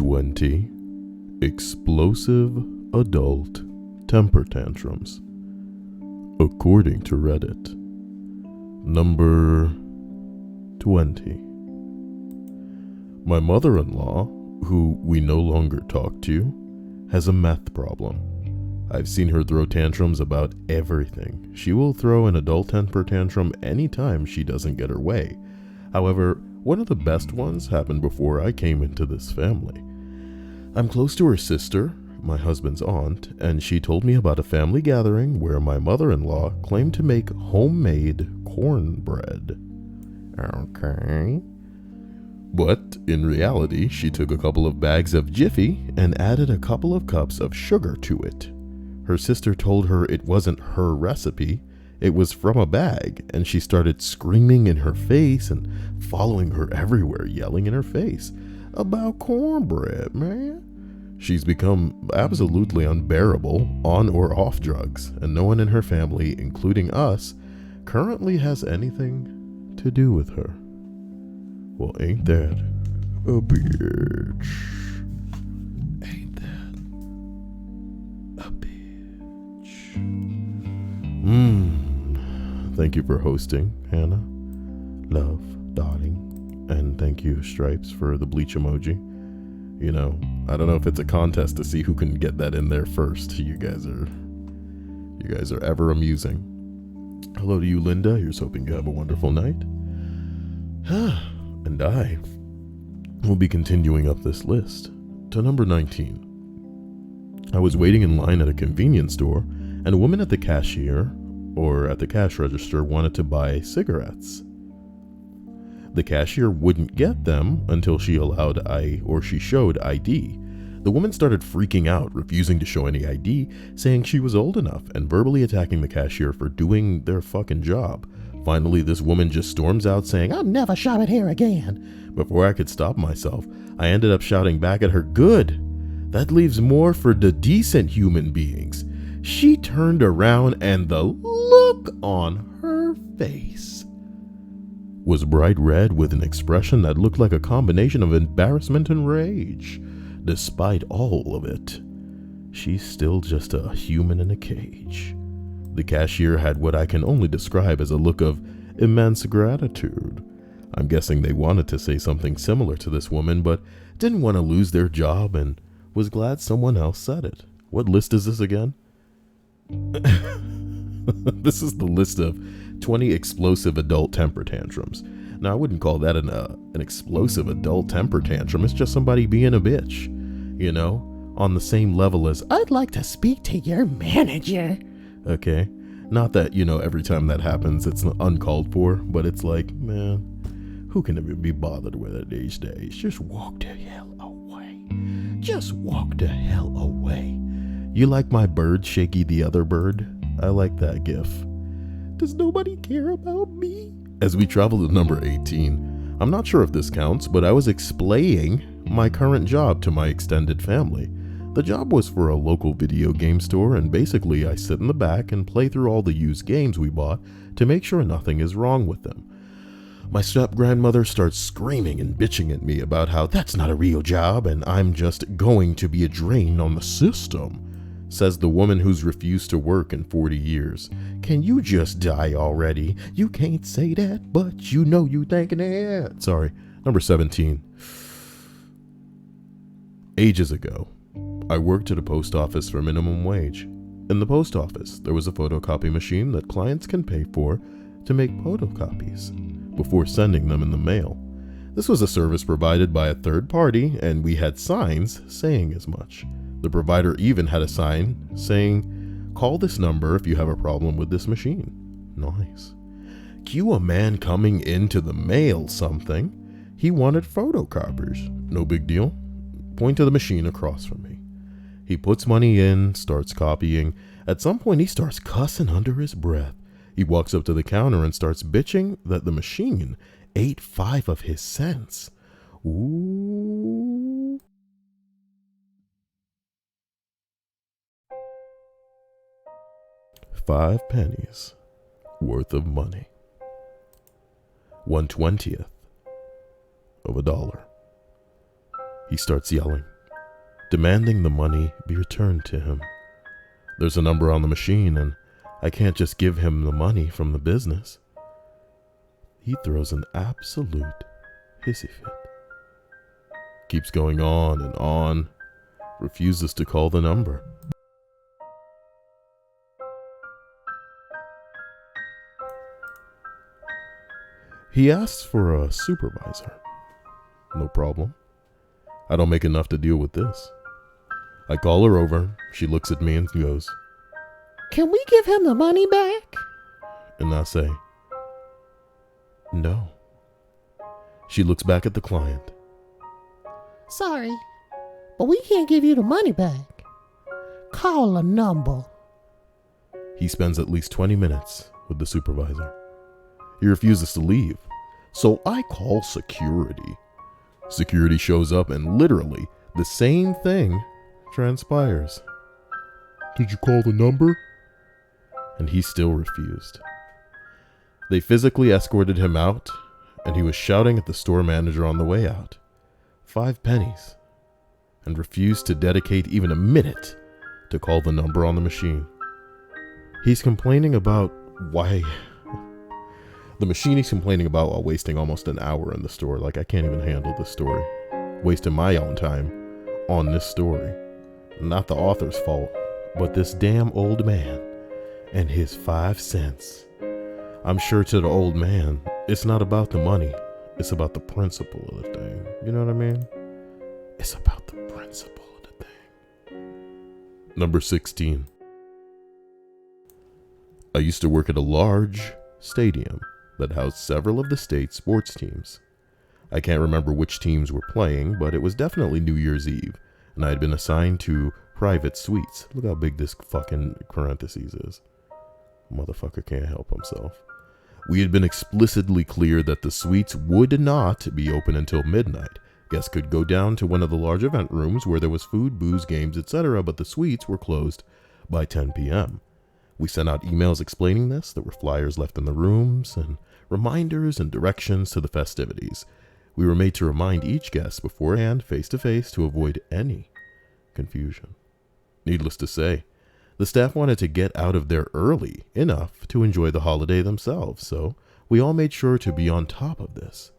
20 Explosive Adult Temper Tantrums, according to Reddit. Number 20. My mother-in-law, who we no longer talk to, has a meth problem. I've seen her throw tantrums about everything. She will throw an adult temper tantrum anytime she doesn't get her way. However, one of the best ones happened before I came into this family. I'm close to her sister, my husband's aunt, and she told me about a family gathering where my mother-in-law claimed to make homemade cornbread. Okay. But in reality, she took a couple of bags of Jiffy and added a couple of cups of sugar to it. Her sister told her it wasn't her recipe, it was from a bag, and she started screaming in her face and following her everywhere, yelling in her face about cornbread, man. She's become absolutely unbearable on or off drugs, and no one in her family, including us, currently has anything to do with her. Well, ain't that a bitch? Ain't that a bitch? Thank you for hosting, Hannah. Love, darling. And thank you, Stripes, for the bleach emoji. You know, I don't know if it's a contest to see who can get that in there first. You guys are ever amusing. Hello to you, Linda. Here's hoping you have a wonderful night. And I will be continuing up this list to number 19. I was waiting in line at a convenience store, and a woman at the cashier, or at the cash register, wanted to buy cigarettes. The cashier wouldn't get them until she showed ID. The woman started freaking out, refusing to show any ID, saying she was old enough, and verbally attacking the cashier for doing their fucking job. Finally, this woman just storms out saying, "I'm never shopping here again." Before I could stop myself, I ended up shouting back at her, "Good. That leaves more for the decent human beings." She turned around and the look on her face was bright red with an expression that looked like a combination of embarrassment and rage. Despite all of it, she's still just a human in a cage. The cashier had what I can only describe as a look of immense gratitude. I'm guessing they wanted to say something similar to this woman, but didn't want to lose their job and was glad someone else said it. What list is this again? This is the list of 20 explosive adult temper tantrums. Now, I wouldn't call that an explosive adult temper tantrum. It's just somebody being a bitch, you know, on the same level as, "I'd like to speak to your manager." Okay, not that, you know, every time that happens it's uncalled for, but it's like, man, who can even be bothered with it these days? Just walk the hell away. Just walk the hell away. You like my bird, Shaky the Other Bird? I like that gif. Does nobody care about me? As we travel to number 18, I'm not sure if this counts, but I was explaining my current job to my extended family. The job was for a local video game store, and basically I sit in the back and play through all the used games we bought to make sure nothing is wrong with them. My step-grandmother starts screaming and bitching at me about how that's not a real job and I'm just going to be a drain on the system. Says the woman who's refused to work in 40 years. Can you just die already? You can't say that, but you know you thinking it. Sorry, number 17. Ages ago, I worked at a post office for minimum wage. In the post office, there was a photocopy machine that clients can pay for to make photocopies before sending them in the mail. This was a service provided by a third party, and we had signs saying as much. The provider even had a sign saying, "Call this number if you have a problem with this machine." Nice. Cue a man coming into the mail something. He wanted photocopiers. No big deal. Point to the machine across from me. He puts money in, starts copying. At some point, he starts cussing under his breath. He walks up to the counter and starts bitching that the machine ate 5 of his cents. Ooh. $5 worth of money. 1/20th of $1. He starts yelling, demanding the money be returned to him. There's a number on the machine, and I can't just give him the money from the business. He throws an absolute hissy fit. Keeps going on, refuses to call the number. He asks for a supervisor. No problem. I don't make enough to deal with this. I call her over. She looks at me and goes, "Can we give him the money back?" And I say, "No." She looks back at the client. "Sorry, but we can't give you the money back. Call a number." He spends at least 20 minutes with the supervisor. He refuses to leave, so I call security. Security shows up and literally the same thing transpires. "Did you call the number?" And he still refused. They physically escorted him out, and he was shouting at the store manager on the way out. 5 pennies, and refused to dedicate even a minute to call the number on the machine. He's complaining about the machine he's complaining about while wasting almost an hour in the store. Like, I can't even handle this story. Wasting my own time on this story. Not the author's fault, but this damn old man and his 5 cents. I'm sure to the old man, it's not about the money. It's about the principle of the thing. You know what I mean? It's about the principle of the thing. Number 16. I used to work at a large stadium that housed several of the state's sports teams. I can't remember which teams were playing, but it was definitely New Year's Eve, and I had been assigned to private suites. Look how big this fucking parentheses is. Motherfucker can't help himself. We had been explicitly clear that the suites would not be open until midnight. Guests could go down to one of the large event rooms where there was food, booze, games, etc., but the suites were closed by 10 p.m. We sent out emails explaining this. There were flyers left in the rooms and reminders and directions to the festivities. We were made to remind each guest beforehand, face to face, to avoid any confusion. Needless to say, the staff wanted to get out of there early enough to enjoy the holiday themselves, so we all made sure to be on top of this.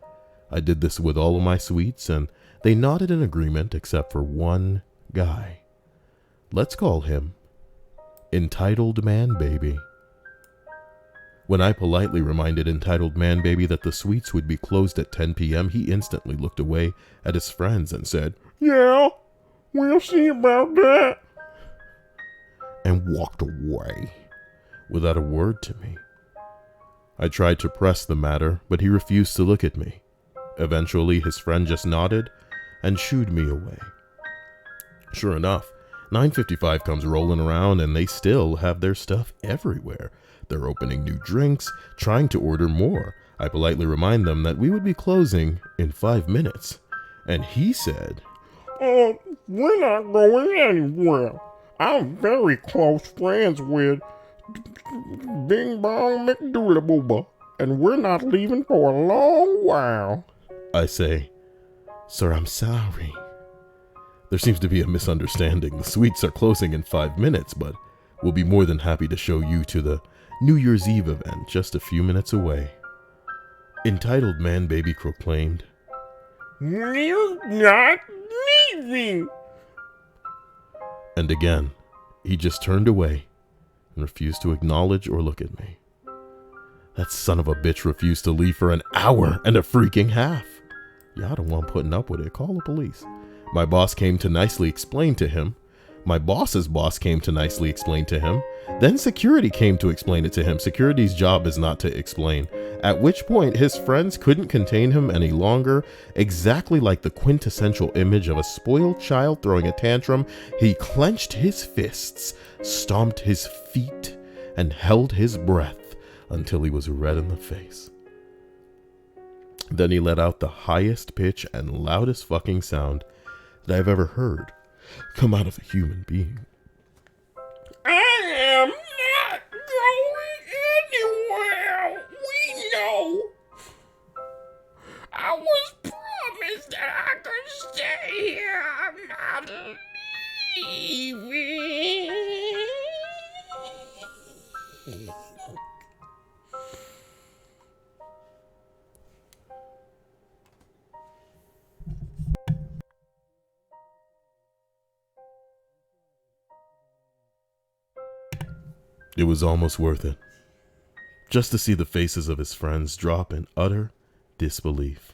I did this with all of my suites, and they nodded in agreement except for one guy. Let's call him Entitled Man Baby. When I politely reminded Entitled Man Baby that the suites would be closed at 10 p.m., he instantly looked away at his friends and said, "Yeah, we'll see about that," and walked away without a word to me. I tried to press the matter, but he refused to look at me. Eventually, his friend just nodded and shooed me away. Sure enough, 9:55 comes rolling around and they still have their stuff everywhere. They're opening new drinks, trying to order more. I politely remind them that we would be closing in 5 minutes. And he said, "We're not going anywhere. I'm very close friends with Bing Bong McDoodle Booba, and we're not leaving for a long while." I say, "Sir, I'm sorry. There seems to be a misunderstanding. The suites are closing in 5 minutes, but we'll be more than happy to show you to the New Year's Eve event just a few minutes away." Entitled Man Baby proclaimed, "We're not leaving." And again, he just turned away and refused to acknowledge or look at me. That son of a bitch refused to leave for an hour and a freaking half. Y'all don't want putting up with it. Call the police. My boss came to nicely explain to him. My boss's boss came to nicely explain to him. Then security came to explain it to him. Security's job is not to explain. At which point his friends couldn't contain him any longer. Exactly like the quintessential image of a spoiled child throwing a tantrum, he clenched his fists, stomped his feet, and held his breath until he was red in the face. Then he let out the highest pitch and loudest fucking sound that I've ever heard come out of a human being. "I am not going anywhere. We know. I was promised that I could stay here. I'm not It was almost worth it, just to see the faces of his friends drop in utter disbelief.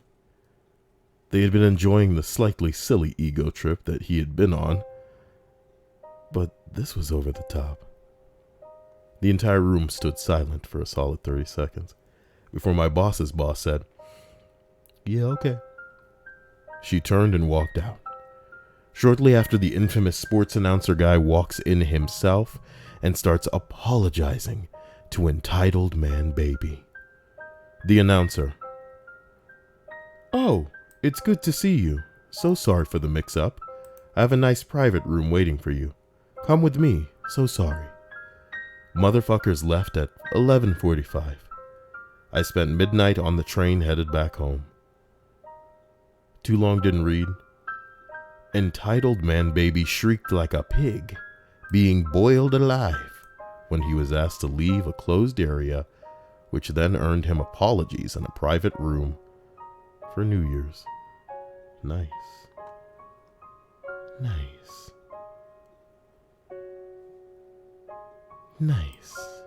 They had been enjoying the slightly silly ego trip that he had been on, but this was over the top. The entire room stood silent for a solid 30 seconds before my boss's boss said, "Yeah, okay." She turned and walked out. Shortly after, the infamous sports announcer guy walks in himself and starts apologizing to entitled man baby. The announcer, "Oh, it's good to see you. So sorry for the mix-up. I have a nice private room waiting for you. Come with me. So sorry." Motherfuckers left at 11:45. I spent midnight on the train headed back home. Too long didn't read. Entitled man baby shrieked like a pig, being boiled alive when he was asked to leave a closed area, which then earned him apologies in a private room for New Year's. Nice. Nice. Nice.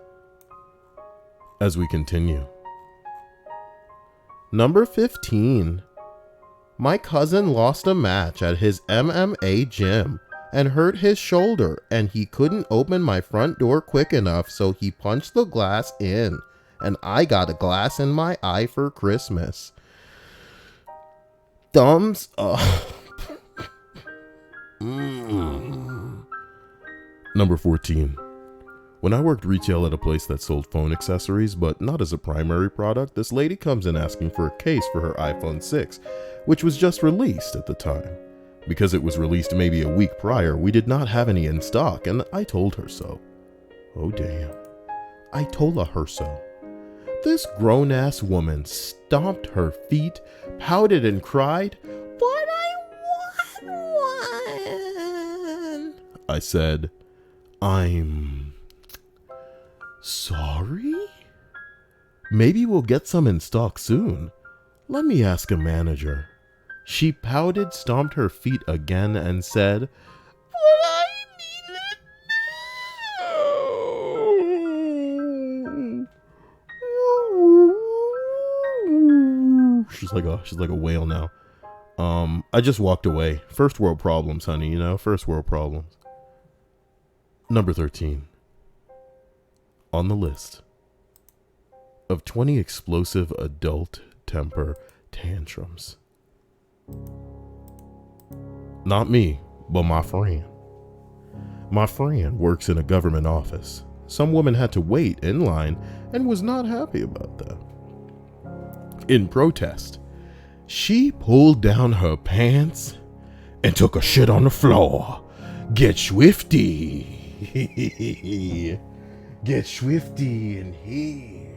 As we continue. Number 15. My cousin lost a match at his MMA gym and hurt his shoulder, and he couldn't open my front door quick enough, so he punched the glass in, and I got a glass in my eye for Christmas. Thumbs up. Number 14. When I worked retail at a place that sold phone accessories, but not as a primary product, this lady comes in asking for a case for her iPhone 6, which was just released at the time. Because it was released maybe a week prior, we did not have any in stock, and I told her so. Oh damn. I told her so. This grown-ass woman stomped her feet, pouted and cried, "But I want one!" I said, "I'm sorry? Maybe we'll get some in stock soon. Let me ask a manager." She pouted, stomped her feet again, and said, "But I need it now." She's like a whale now. I just walked away. First world problems, honey, you know, first world problems. Number 13. On the list of 20 explosive adult temper tantrums. Not me, but my friend. My friend works in a government office. Some woman had to wait in line and was not happy about that. In protest, she pulled down her pants and took a shit on the floor. Get swifty. Get swifty in here.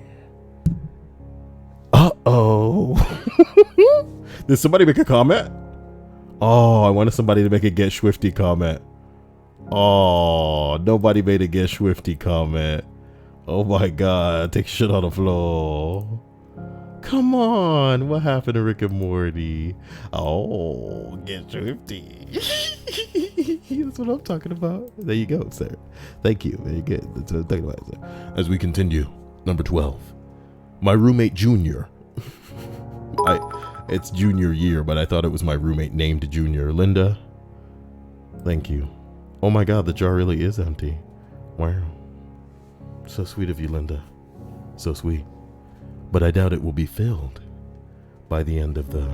Uh-oh. Did somebody make a comment? Oh, I wanted somebody to make a get swifty comment. Oh, nobody made a get swifty comment. Oh my God, take shit on the floor. Come on, what happened to Rick and Morty? Oh, get swifty. That's what I'm talking about. There you go, sir. Thank you. Very good. That's what I'm talking about, sir. As we continue, number 12. My roommate Junior. It's junior year, but I thought it was my roommate named Junior. Linda, thank you. Oh my God, the jar really is empty. Wow. So sweet of you, Linda. So sweet. But I doubt it will be filled by the end of the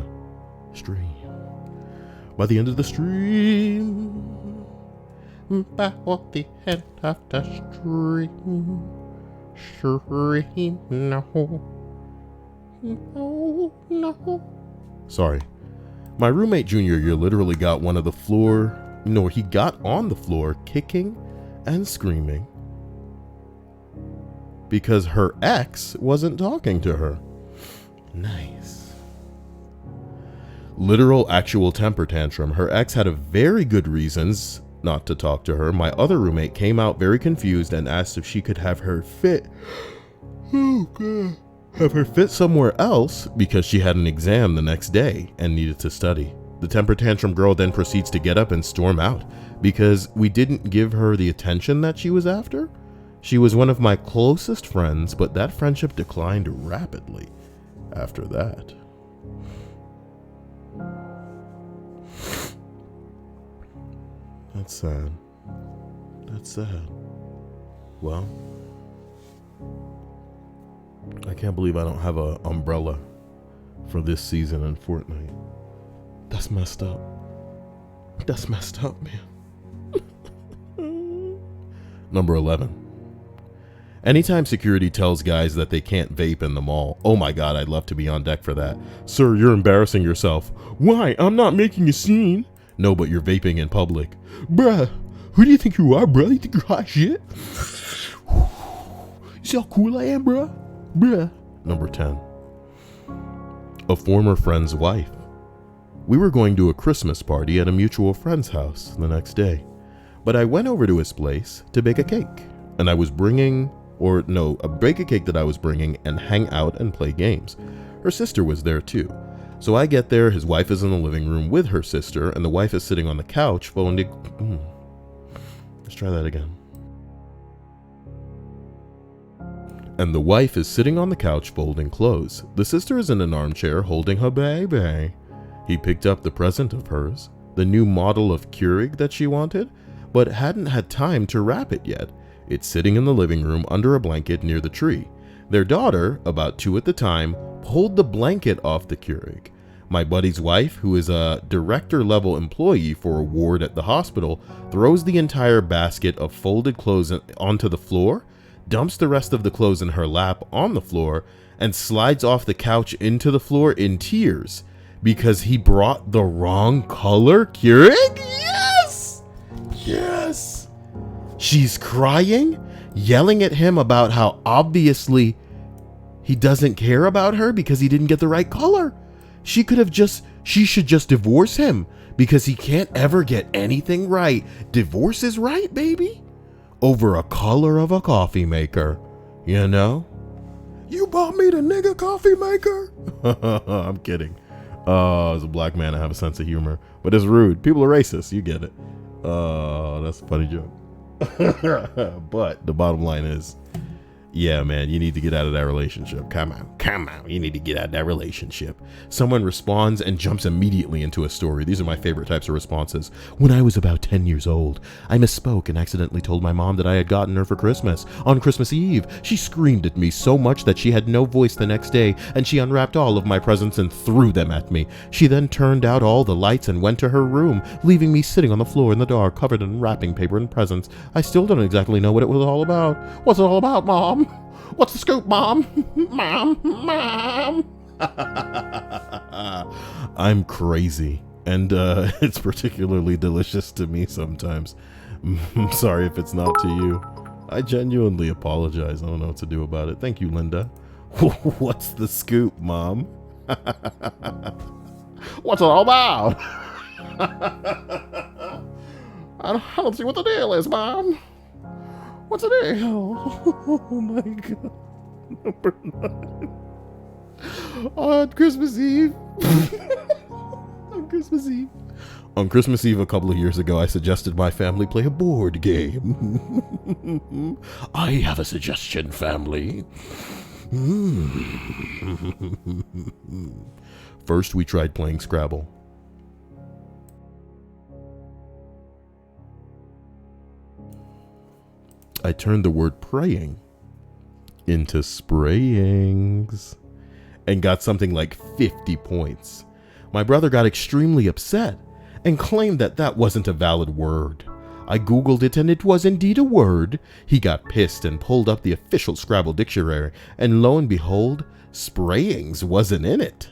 stream. By the end of the stream. By the end of the stream. Stream, no. No, no. Sorry. My roommate Junior, you literally got one of the floor. No, he got on the floor kicking and screaming because her ex wasn't talking to her. Nice. Literal actual temper tantrum. Her ex had a very good reasons not to talk to her, my other roommate came out very confused and asked if she could have her fit. Oh God. Have her fit somewhere else because she had an exam the next day and needed to study. The temper tantrum girl then proceeds to get up and storm out because we didn't give her the attention that she was after. She was one of my closest friends, but that friendship declined rapidly after that. That's sad. That's sad. Well, I can't believe I don't have an umbrella for this season in Fortnite. That's messed up. That's messed up, man. Number 11. Anytime security tells guys that they can't vape in the mall, oh my God, I'd love to be on deck for that. Sir, you're embarrassing yourself. Why? I'm not making a scene. No, but you're vaping in public. Bruh, who do you think you are, bruh? You think you're hot shit? You see how cool I am, bruh? Bruh. Number 10. A former friend's wife. We were going to a Christmas party at a mutual friend's house the next day, but I went over to his place to bake a cake, and I was bake a cake that I was bringing and hang out and play games. Her sister was there too. So I get there, his wife is in the living room with her sister, and the wife is sitting on the couch folding. Let's try that again. And the wife is sitting on the couch folding clothes. The sister is in an armchair holding her baby. He picked up the present of hers, the new model of Keurig that she wanted, but hadn't had time to wrap it yet. It's sitting in the living room under a blanket near the tree. Their daughter, about 2 at the time, pulled the blanket off the Keurig. My buddy's wife, who is a director-level employee for a ward at the hospital, throws the entire basket of folded clothes onto the floor, dumps the rest of the clothes in her lap on the floor, and slides off the couch into the floor in tears because he brought the wrong color Keurig? Yes! Yes! She's crying, yelling at him about how obviously he doesn't care about her because he didn't get the right color. She should just divorce him because he can't ever get anything right. Divorce is right, baby. Over a color of a coffee maker, you know? You bought me the nigga coffee maker? I'm kidding. As a black man, I have a sense of humor, but it's rude. People are racist. You get it. That's a funny joke. But the bottom line is, yeah, man, you need to get out of that relationship. Come on. You need to get out of that relationship. Someone responds and jumps immediately into a story. These are my favorite types of responses. When I was about 10 years old, I misspoke and accidentally told my mom that I had gotten her for Christmas. On Christmas Eve, she screamed at me so much that she had no voice the next day, and she unwrapped all of my presents and threw them at me. She then turned out all the lights and went to her room, leaving me sitting on the floor in the dark, covered in wrapping paper and presents. I still don't exactly know what it was all about. What's it all about, Mom? What's the scoop, Mom? Mom. I'm crazy, and it's particularly delicious to me sometimes. I'm sorry if it's not to you. I genuinely apologize. I don't know what to do about it. Thank you, Linda. What's the scoop, Mom? What's it all about? I don't see what the deal is, Mom. What's the deal? Oh my God. Number 9. On Christmas Eve. On Christmas Eve a couple of years ago, I suggested my family play a board game. I have a suggestion, family. First, we tried playing Scrabble. I turned the word praying into sprayings and got something like 50 points. My brother got extremely upset and claimed that that wasn't a valid word. I Googled it and it was indeed a word. He got pissed and pulled up the official Scrabble dictionary, and lo and behold, sprayings wasn't in it.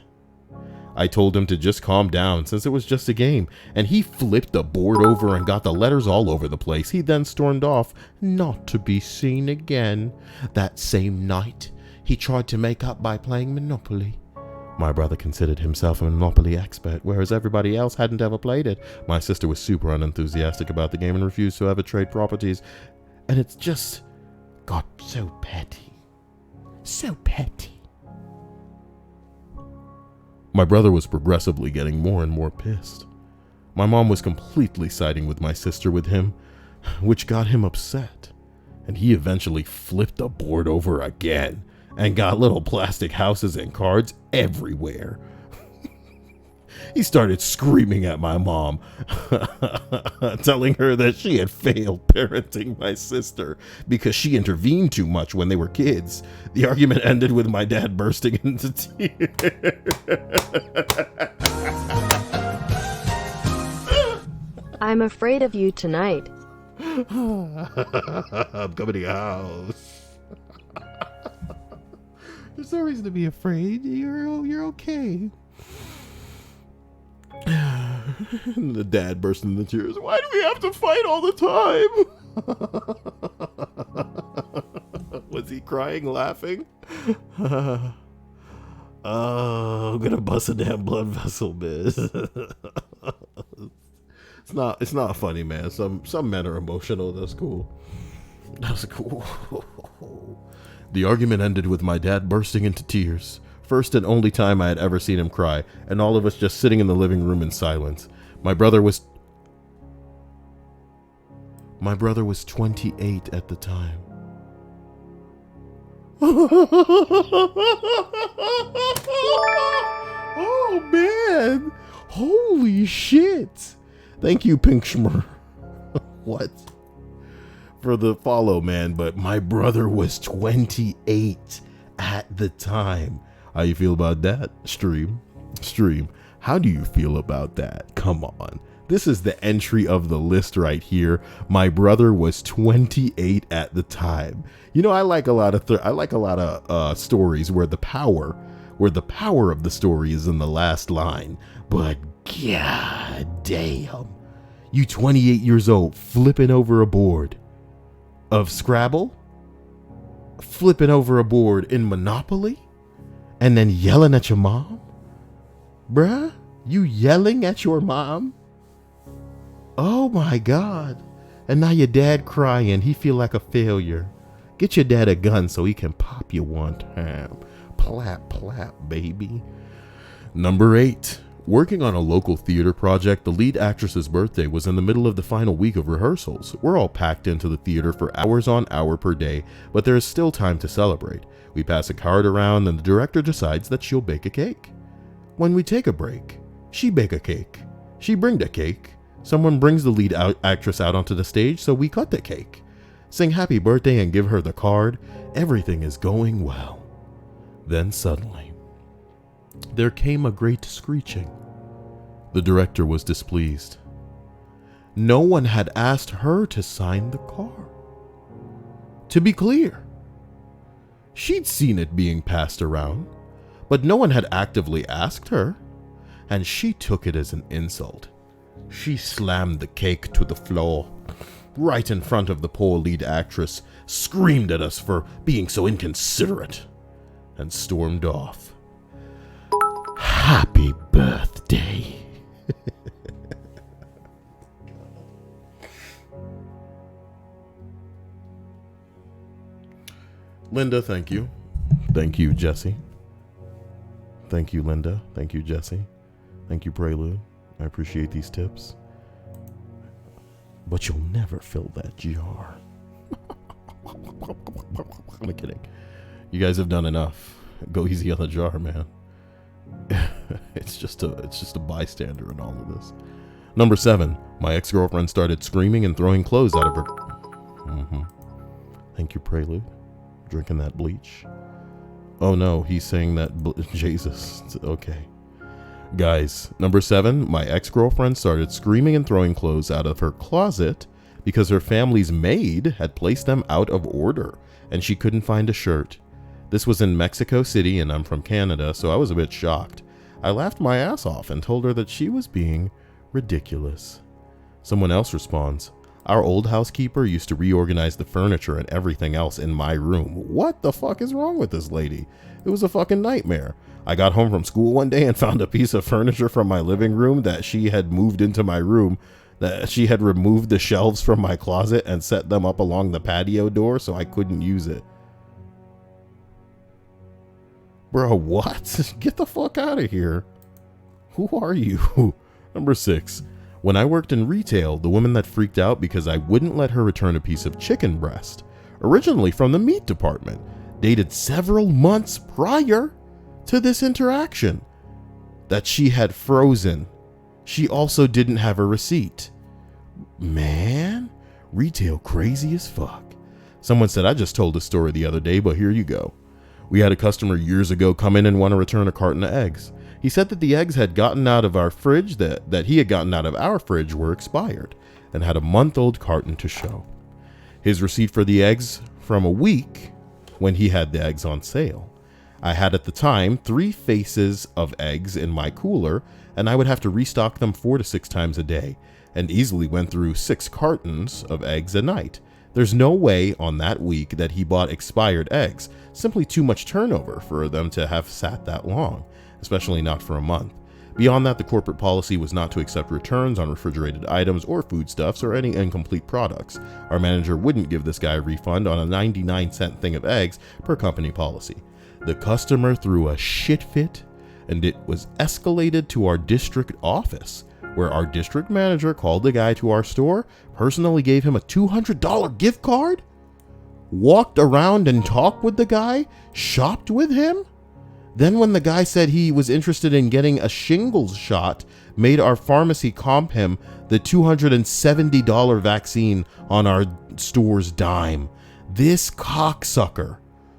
I told him to just calm down since it was just a game, and he flipped the board over and got the letters all over the place. He then stormed off, not to be seen again. That same night, he tried to make up by playing Monopoly. My brother considered himself a Monopoly expert, whereas everybody else hadn't ever played it. My sister was super unenthusiastic about the game and refused to ever trade properties. And it's just got so petty. So petty. My brother was progressively getting more and more pissed. My mom was completely siding with my sister with him, which got him upset. And he eventually flipped the board over again and got little plastic houses and cards everywhere. He started screaming at my mom, telling her that she had failed parenting my sister because she intervened too much when they were kids. The argument ended with my dad bursting into tears. I'm afraid of you tonight. I'm coming to your house. There's no reason to be afraid. You're okay. And the dad burst into tears. Why do we have to fight all the time? Was he crying, laughing? Oh, I'm gonna bust a damn blood vessel, miss. It's not funny, man. Some men are emotional. That's cool. That's cool. The argument ended with my dad bursting into tears. First and only time I had ever seen him cry, and all of us just sitting in the living room in silence. My brother was 28 at the time. Oh man! Holy shit! Thank you, Pink Schmur. What? For the follow, man, but my brother was 28 at the time. How you feel about that? Stream. How do you feel about that? Come on. This is the entry of the list right here. My brother was 28 at the time. You know, I like a lot of stories where the power of the story is in the last line. But god damn, you 28 years old flipping over a board of Scrabble, flipping over a board in Monopoly, and then yelling at your mom? Bruh, you yelling at your mom? Oh my god. And now your dad crying, he feel like a failure. Get your dad a gun so he can pop you one time. Plap, plap, baby. Number 8. Working on a local theater project, the lead actress's birthday was in the middle of the final week of rehearsals. We're all packed into the theater for hours on hour per day, but there is still time to celebrate. We pass a card around and the director decides that she'll bake a cake. When we take a break, she bake a cake. She bring the cake. Someone brings the lead actress out onto the stage, so we cut the cake. Sing happy birthday and give her the card. Everything is going well. Then suddenly, there came a great screeching. The director was displeased. No one had asked her to sign the card. To be clear, she'd seen it being passed around, but no one had actively asked her, and she took it as an insult. She slammed the cake to the floor, right in front of the poor lead actress, screamed at us for being so inconsiderate, and stormed off. Happy birthday. Linda, thank you. Thank you, Jesse. Thank you, Linda. Thank you, Jesse. Thank you, Prelude. I appreciate these tips. But you'll never fill that jar. I'm kidding. You guys have done enough. Go easy on the jar, man. It's just a bystander in all of this. Number 7. My ex-girlfriend started screaming and throwing clothes out of her. Thank you, Prelude. Drinking that bleach. Oh no, he's saying that Jesus. Okay. Guys, number 7, my ex-girlfriend started screaming and throwing clothes out of her closet because her family's maid had placed them out of order and she couldn't find a shirt. This was in Mexico City and I'm from Canada, so I was a bit shocked. I laughed my ass off and told her that she was being ridiculous. Someone else responds, our old housekeeper used to reorganize the furniture and everything else in my room. What the fuck is wrong with this lady? It was a fucking nightmare. I got home from school one day and found a piece of furniture from my living room that she had moved into my room, that she had removed the shelves from my closet and set them up along the patio door so I couldn't use it. Bro, what? Get the fuck out of here. Who are you? Number 6. When I worked in retail, the woman that freaked out because I wouldn't let her return a piece of chicken breast, originally from the meat department, dated several months prior to this interaction, that she had frozen. She also didn't have a receipt. Man, retail crazy as fuck. Someone said, I just told this story the other day, but here you go. We had a customer years ago come in and want to return a carton of eggs. He said that the eggs had gotten out of our fridge, that he had gotten out of our fridge were expired and had a month-old carton to show. His receipt for the eggs from a week when he had the eggs on sale. I had at the time 3 faces of eggs in my cooler, and I would have to restock them 4 to 6 times a day, and easily went through 6 cartons of eggs a night. There's no way on that week that he bought expired eggs, simply too much turnover for them to have sat that long, especially not for a month. Beyond that, the corporate policy was not to accept returns on refrigerated items or foodstuffs or any incomplete products. Our manager wouldn't give this guy a refund on a 99-cent thing of eggs per company policy. The customer threw a shit fit, and it was escalated to our district office, where our district manager called the guy to our store, personally gave him a $200 gift card, walked around and talked with the guy, shopped with him. Then when the guy said he was interested in getting a shingles shot, made our pharmacy comp him the $270 vaccine on our store's dime. This cocksucker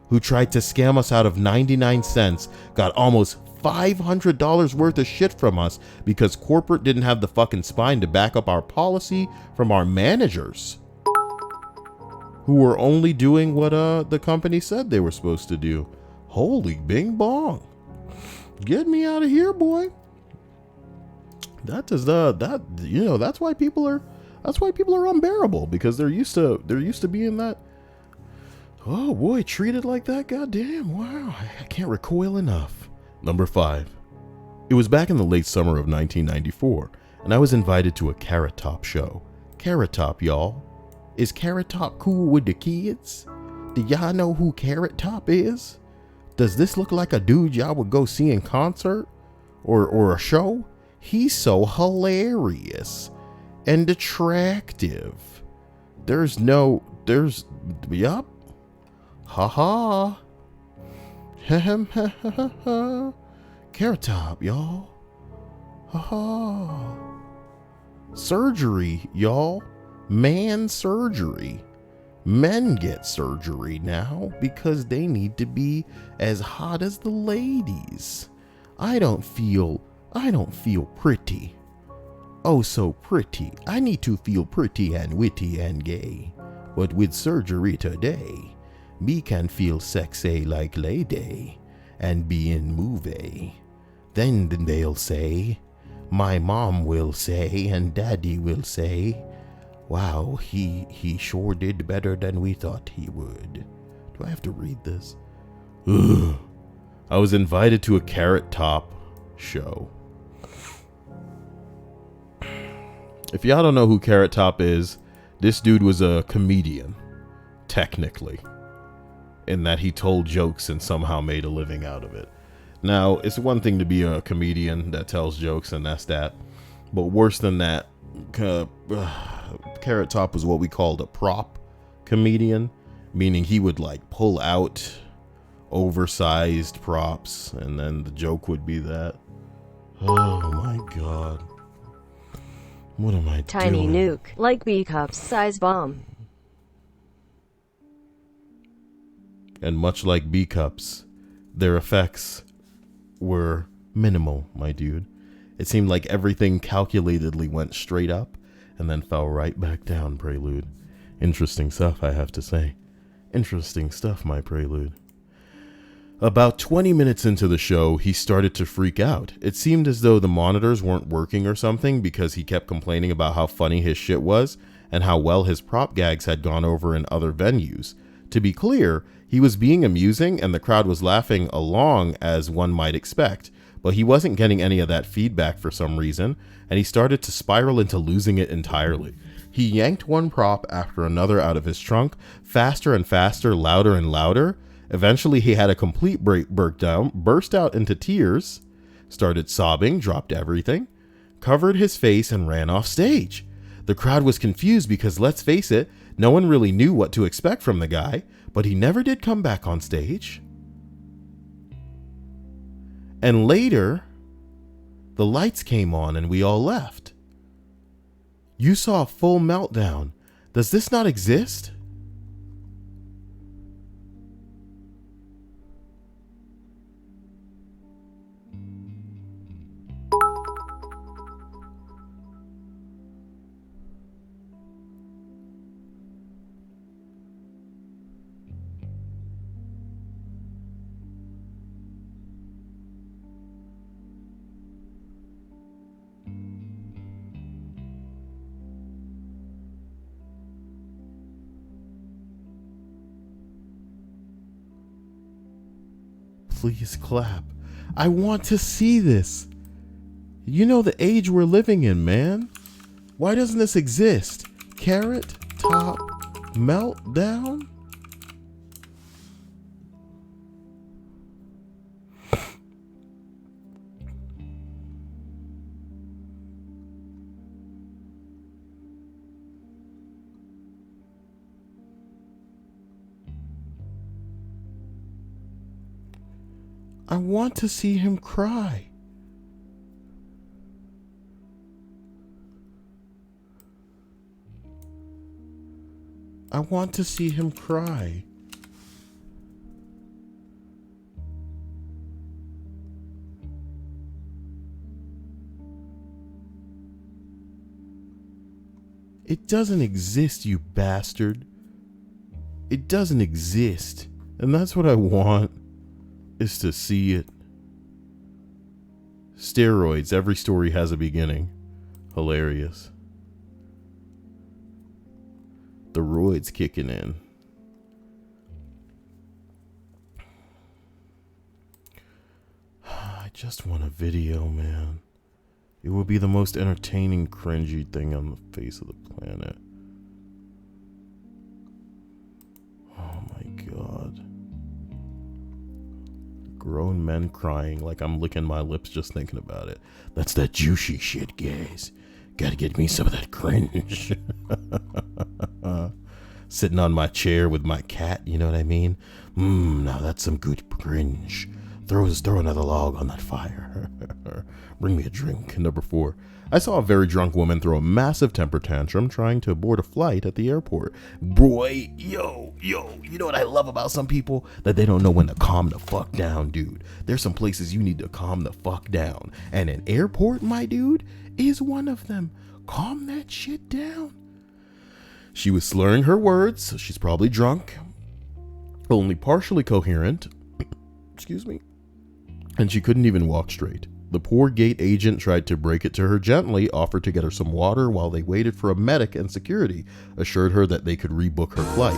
who tried to scam us out of 99 cents got almost $500 worth of shit from us because corporate didn't have the fucking spine to back up our policy from our managers, who were only doing what the company said they were supposed to do. Holy bing bong. Get me out of here, boy. That's why people are unbearable, because they're used to being that, oh boy, treated like that. Goddamn, wow. I can't recoil enough. Number 5. It was back in the late summer of 1994, and I was invited to a Carrot Top show. Carrot Top, y'all. Is Carrot Top cool with the kids? Do y'all know who Carrot Top is? Does this look like a dude y'all would go see in concert or a show? He's so hilarious and attractive. Yup. Ha. Carrot Top, y'all. Ha. Surgery, y'all. Man surgery. Men get surgery now because they need to be as hot as the ladies. I don't feel pretty. Oh, so pretty. I need to feel pretty and witty and gay. But with surgery today, me can feel sexy like lady and be in movie. Then they'll say, my mom will say, and daddy will say, wow, he sure did better than we thought he would. Do I have to read this? Ugh. I was invited to a Carrot Top show. If y'all don't know who Carrot Top is, this dude was a comedian, technically, in that he told jokes and somehow made a living out of it. Now, it's one thing to be a comedian that tells jokes, and that's that. But worse than that, Carrot Top was what we called a prop comedian, meaning he would like pull out oversized props, and then the joke would be that. Oh my god. What am I Tiny doing? nuke, like B-cups size bomb. And much like B-cups, their effects were minimal, my dude. It seemed like everything calculatedly went straight up and then fell right back down, Prelude. Interesting stuff, I have to say. Interesting stuff, my Prelude. About 20 minutes into the show, he started to freak out. It seemed as though the monitors weren't working or something, because he kept complaining about how funny his shit was and how well his prop gags had gone over in other venues. To be clear, he was being amusing and the crowd was laughing along as one might expect, but he wasn't getting any of that feedback for some reason, and he started to spiral into losing it entirely. He yanked one prop after another out of his trunk, faster and faster, louder and louder. Eventually, he had a complete breakdown, burst out into tears, started sobbing, dropped everything, covered his face, and ran off stage. The crowd was confused because, let's face it, no one really knew what to expect from the guy, but he never did come back on stage. And later, the lights came on and we all left. You saw a full meltdown. Does this not exist? Please clap. I want to see this. You know the age we're living in, man. Why doesn't this exist? Carrot Top Meltdown? I want to see him cry. I want to see him cry. It doesn't exist, you bastard. It doesn't exist. And that's what I want. Is to see it. Steroids. Every story has a beginning. Hilarious. The roids kicking in. I just want a video, man. It would be the most entertaining, cringy thing on the face of the planet. Oh my god. Grown men crying like I'm licking my lips just thinking about it. That's that juicy shit, guys. Gotta get me some of that cringe. Sitting on my chair with my cat, you know what I mean? Now that's some good cringe. Throw another log on that fire. Bring me a drink. Number 4. I saw a very drunk woman throw a massive temper tantrum trying to board a flight at the airport. Boy, yo, you know what I love about some people? That they don't know when to calm the fuck down, dude. There's some places you need to calm the fuck down. And an airport, my dude, is one of them. Calm that shit down. She was slurring her words, so she's probably drunk. Only partially coherent. Excuse me. And she couldn't even walk straight. The poor gate agent tried to break it to her gently, offered to get her some water while they waited for a medic, and security assured her that they could rebook her flight.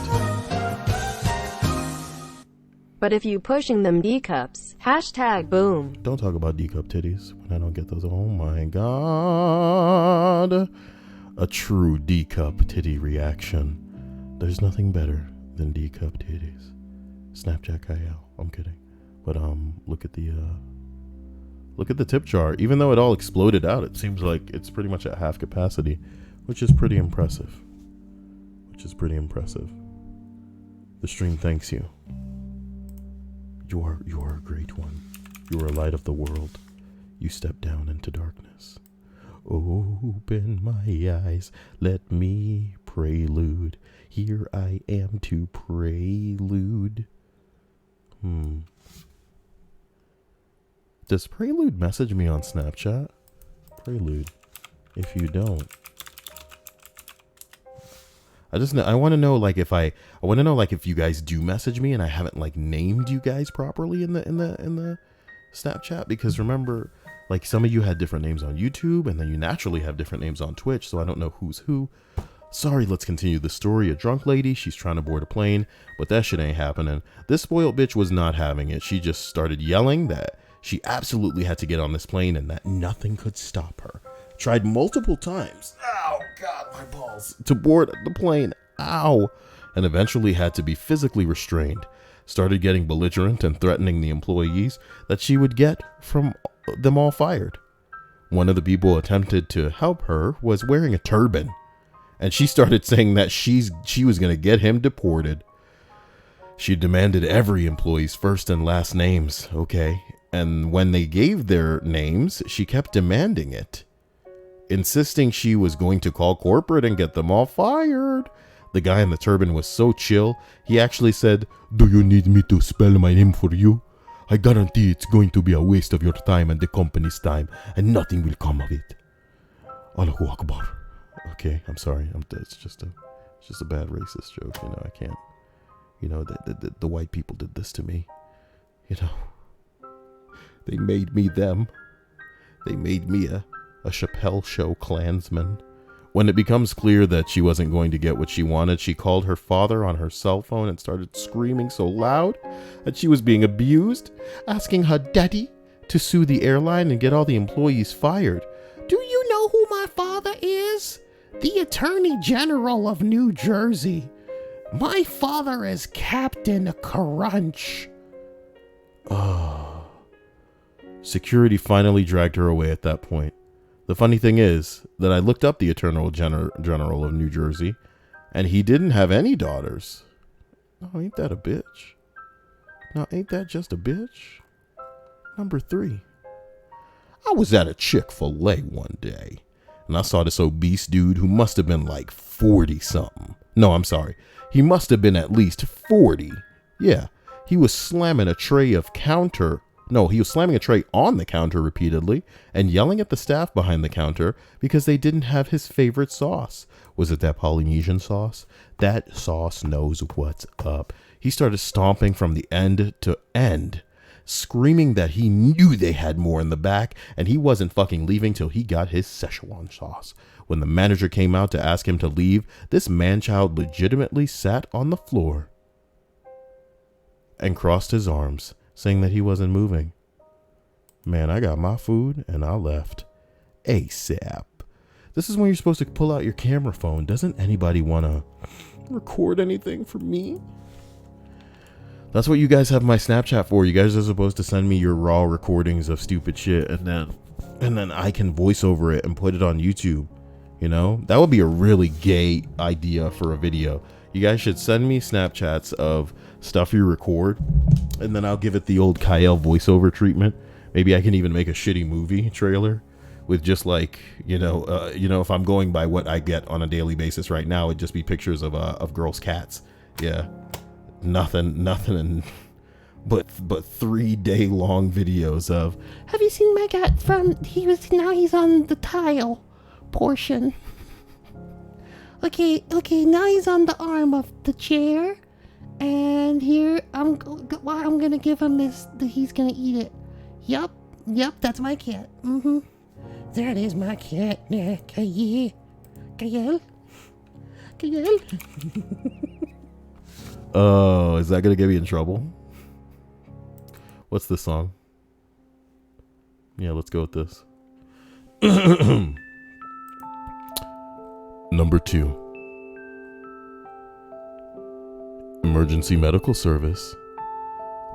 But if you pushing them D-cups, #boom. Don't talk about D-cup titties when I don't get those. Oh my god. A true D-cup titty reaction. There's nothing better than D-cup titties. Snapchat Kyle. I'm kidding. But look at the tip jar. Even though it all exploded out, it seems like it's pretty much at half capacity, which is pretty impressive. The stream thanks you. You are a great one. You are a light of the world. You step down into darkness. Open my eyes, let me prelude. Here I am to prelude. Does Prelude message me on Snapchat? Prelude. If you don't, I want to know if you guys do message me and I haven't like named you guys properly in the Snapchat, because remember, like some of you had different names on YouTube and then you naturally have different names on Twitch, so I don't know who's who. Sorry, let's continue the story. A drunk lady, she's trying to board a plane, but that shit ain't happening. This spoiled bitch was not having it. She just started yelling that she absolutely had to get on this plane and that nothing could stop her. Tried multiple times, ow, God, my balls, to board the plane, ow, and eventually had to be physically restrained. Started getting belligerent and threatening the employees that she would get from them all fired. One of the people attempted to help her was wearing a turban, and she started saying that she was going to get him deported. She demanded every employee's first and last names, okay? And when they gave their names, she kept demanding it, insisting she was going to call corporate and get them all fired. The guy in the turban was so chill, he actually said, "Do you need me to spell my name for you? I guarantee it's going to be a waste of your time and the company's time, and nothing will come of it. Allahu Akbar." Okay, I'm sorry. It's just a bad racist joke. You know, I can't. You know, the white people did this to me. You know, they made me them. They made me a Chappelle Show Klansman. When it becomes clear that she wasn't going to get what she wanted, she called her father on her cell phone and started screaming so loud that she was being abused, asking her daddy to sue the airline and get all the employees fired. Do you know who my father is? The Attorney General of New Jersey. My father is Captain Crunch. Oh. Security finally dragged her away at that point. The funny thing is that I looked up the Attorney General of New Jersey, and he didn't have any daughters. Oh, ain't that a bitch? Now, ain't that just a bitch? Number 3. I was at a Chick-fil-A one day, and I saw this obese dude who must have been like 40-something. No, I'm sorry. He must have been at least 40. Yeah, he was slamming a tray on the counter repeatedly and yelling at the staff behind the counter because they didn't have his favorite sauce. Was it that Polynesian sauce? That sauce knows what's up. He started stomping from the end to end, screaming that he knew they had more in the back and he wasn't fucking leaving till he got his Szechuan sauce. When the manager came out to ask him to leave, this man-child legitimately sat on the floor and crossed his arms, saying that he wasn't moving. Man, I got my food and I left ASAP. This is when you're supposed to pull out your camera phone. Doesn't anybody want to record anything for me? That's what you guys have my Snapchat for. You guys are supposed to send me your raw recordings of stupid shit, and then I can voice over it and put it on YouTube. You know, that would be a really gay idea for a video. You guys should send me Snapchats of stuff you record, and then I'll give it the old Kyle voiceover treatment. Maybe I can even make a shitty movie trailer with just like, if I'm going by what I get on a daily basis right now, it'd just be pictures of girls' cats. Yeah, nothing, but 3-day long videos of, have you seen my cat now he's on the tile portion. Okay, now he's on the arm of the chair, and here I'm gonna give him this. He's gonna eat it. Yup, that's my cat. That is my cat. Kyle. Oh, is that gonna get me in trouble? What's this song? Yeah, let's go with this. Number 2. Emergency medical service.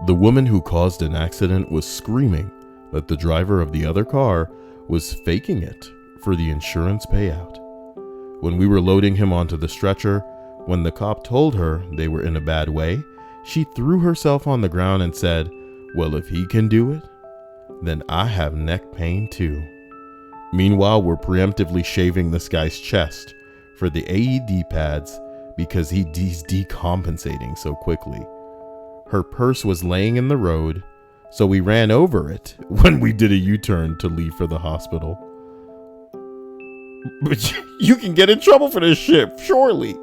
The woman who caused an accident was screaming that the driver of the other car was faking it for the insurance payout. When we were loading him onto the stretcher, when the cop told her they were in a bad way, she threw herself on the ground and said, "Well, if he can do it, then I have neck pain too." Meanwhile, we're preemptively shaving this guy's chest for the AED pads because he's decompensating so quickly. Her purse was laying in the road, so we ran over it when we did a U-turn to leave for the hospital. But you can get in trouble for this shit, surely.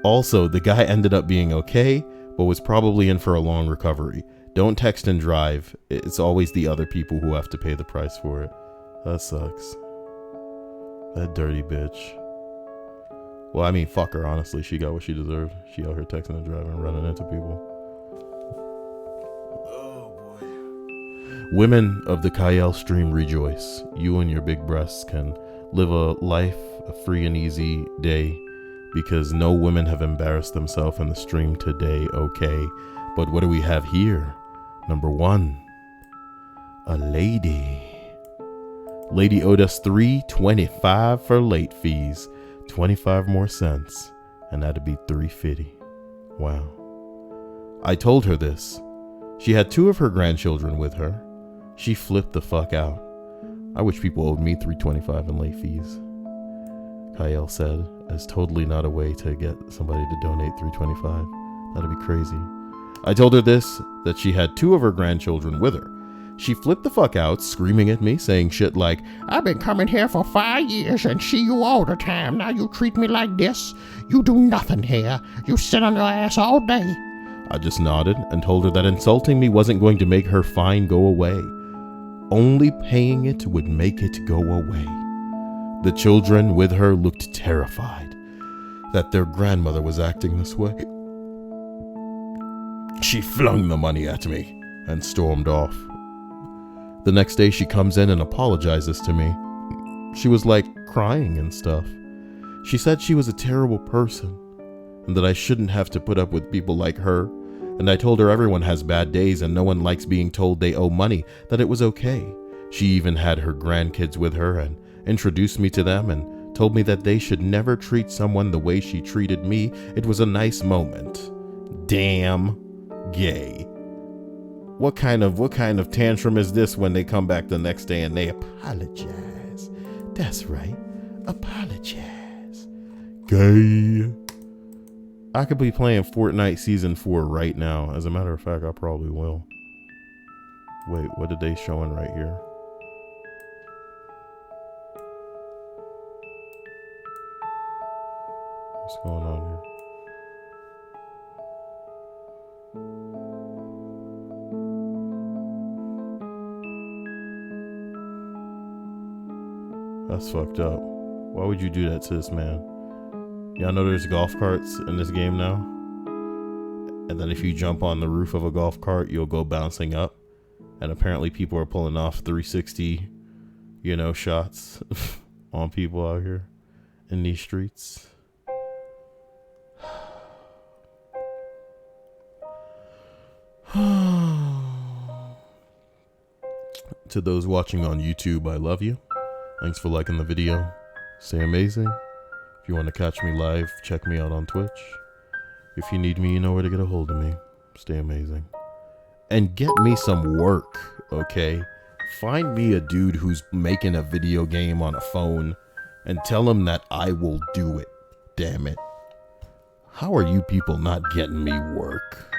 Also, the guy ended up being okay, but was probably in for a long recovery. Don't text and drive. It's always the other people who have to pay the price for it. That sucks. That dirty bitch. Well, I mean, fuck her, honestly. She got what she deserved. She out here texting and driving and running into people. Oh, boy. Women of the Kyle stream rejoice. You and your big breasts can live a life, a free and easy day, because no women have embarrassed themselves in the stream today, okay? But what do we have here? Number 1, a lady. Lady owed us $3.25 for late fees. 25 more cents, and that'd be $3.50. Wow. I told her this. She had 2 of her grandchildren with her. She flipped the fuck out. I wish people owed me $3.25 in late fees. Kyle said, as totally not a way to get somebody to donate $3.25. That'd be crazy. I told her this, that she had 2 of her grandchildren with her. She flipped the fuck out, screaming at me, saying shit like, I've been coming here for 5 years and see you all the time. Now you treat me like this? You do nothing here. You sit on your ass all day. I just nodded and told her that insulting me wasn't going to make her fine go away. Only paying it would make it go away. The children with her looked terrified that their grandmother was acting this way. She flung the money at me and stormed off. The next day she comes in and apologizes to me. She was like crying and stuff. She said she was a terrible person and that I shouldn't have to put up with people like her. And I told her everyone has bad days and no one likes being told they owe money, that it was okay. She even had her grandkids with her and introduced me to them and told me that they should never treat someone the way she treated me. It was a nice moment. Damn gay. What kind of tantrum is this when they come back the next day and they apologize? That's right. Apologize. Gay. I could be playing Fortnite Season 4 right now. As a matter of fact, I probably will. Wait, what are they showing right here? What's going on here? That's fucked up. Why would you do that to this man? Y'all know there's golf carts in this game now? And then if you jump on the roof of a golf cart, you'll go bouncing up. And apparently people are pulling off 360, shots on people out here in these streets. To those watching on YouTube, I love you. Thanks for liking the video. Stay amazing. If you want to catch me live, check me out on Twitch. If you need me, you know where to get a hold of me. Stay amazing. And get me some work, okay? Find me a dude who's making a video game on a phone and tell him that I will do it. Damn it. How are you people not getting me work?